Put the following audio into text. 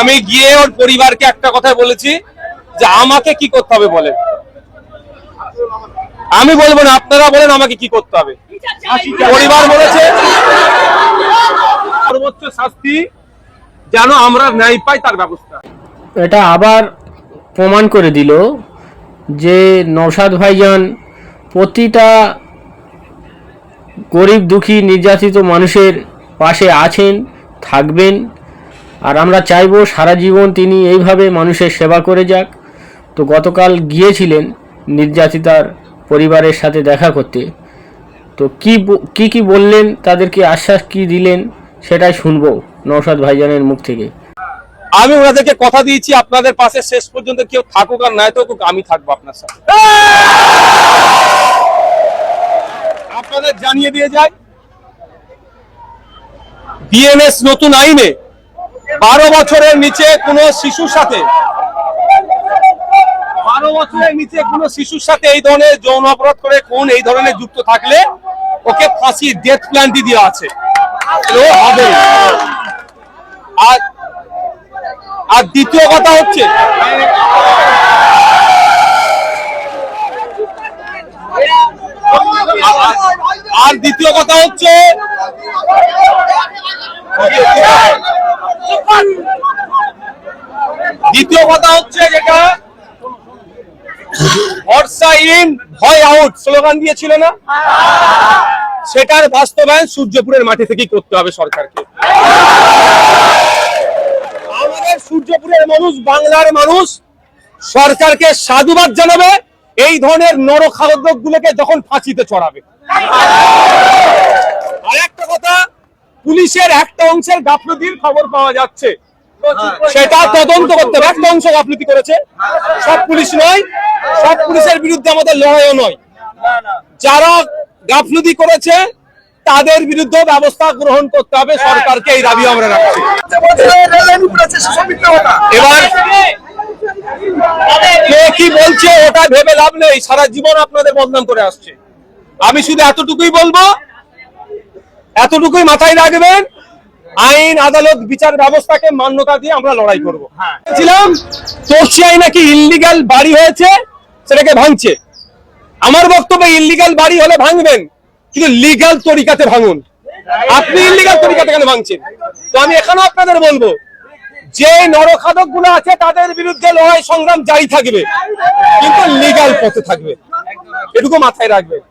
আমি গিয়ে ওর পরিবারকে একটা কথা বলেছি যে আমাকে কি করতে হবে বলেন, আমি বলবো না, আপনারা বলেন আমাকে কি করতে হবে। পরিবার বলেছে সর্বোচ্চ শাস্তি যেন আমরা ন্যায় পাই তার ব্যবস্থা। এটা আবার প্রমাণ করে দিল যে নওশাদ ভাইজান প্রতিটা গরিব দুঃখী নির্যাতিত মানুষের পাশে আছেন, থাকবেন। আর আমরা চাইবো সারা জীবন তিনি এইভাবে মানুষের সেবা করে যাক। তো গতকাল গিয়েছিলেন নির্যাতিতার পরিবারের সাথে দেখা করতে, তো কি বললেন, তাদেরকে আশ্বাস কি দিলেন সেটাই শুনবো নওশাদ ভাইজানের মুখ থেকে। আমি ওনাদেরকে কথা দিয়েছি আপনাদের পাশে শেষ পর্যন্ত কেউ থাকুক আর নাই থাকুক আমি থাকবো আপনার সাথে। আপনাদের জানিয়ে দিয়ে যাই, বিএনএস নতুন আইনে 12 বছরের নিচে কোনো শিশুর সাথে 12 বছরের নিচে কোনো শিশুর সাথে এই ধরনের যৌন অপরাধ করে কোন এই ধরনের যুক্ত থাকলে ওকে ফাঁসি ডেথ প্ল্যান্টি দেওয়া আছে হবে। আর দ্বিতীয় কথা হচ্ছে যেটা ভরসা ইন ভয় আউট স্লোগান দিয়েছিল না, সেটার বাস্তবায়ন সূর্যপুরের মাটি থেকেই করতে হবে সরকারকে। আমাদের সূর্যপুরের মানুষ, বাংলার মানুষ সরকারকে সাধুবাদ জানাবে এই ধরনের নরখাদক গুলোকে যখন ফাঁসিতে চড়াবে। আর একটা কথা, পুলিশের একটা অংশের গাফলতির খবর পাওয়া যাচ্ছে, সেটা তদন্ত করতে হবে। একটা অংশ গাফলতি করেছে, সব পুলিশ নয়, সব পুলিশের বিরুদ্ধে আমাদের লড়াইও নয়। যারা গাফলতি করেছে তাদের বিরুদ্ধে ব্যবস্থা গ্রহণ করতে হবে সরকারকে, এই দাবি আমরা রাখছি। এবার কে কি বলছে ওটা ভেবে লাভ নেই, সারা জীবন আপনাদের বদনাম করে আসছে। আমি শুধু এতটুকুই বলবো, এতটুকুই মাথায় রাখবেন, আইন আদালত বিচার ব্যবস্থাকে মান্যতা দিয়ে আমরা লড়াই করবো। ছিলাম তোরসিয়ায় নাকি ইল্লিগাল বাড়ি হয়েছে, সেটাকে ভাঙছে। আমার বক্তব্য, ইল্লিগাল বাড়ি হলে ভাঙবেন, কিন্তু লিগাল তরিকাতে ভাঙুন। আপনি ইল্লিগাল তরিকাতে কেন ভাঙছেন? তো আমি এখানেও আপনাদের বলবো, যে নরখাদক গুলো আছে তাদের বিরুদ্ধে লড়াই সংগ্রাম জারি থাকবে, কিন্তু লিগাল পথে থাকবে, এটুকু মাথায় রাখবেন।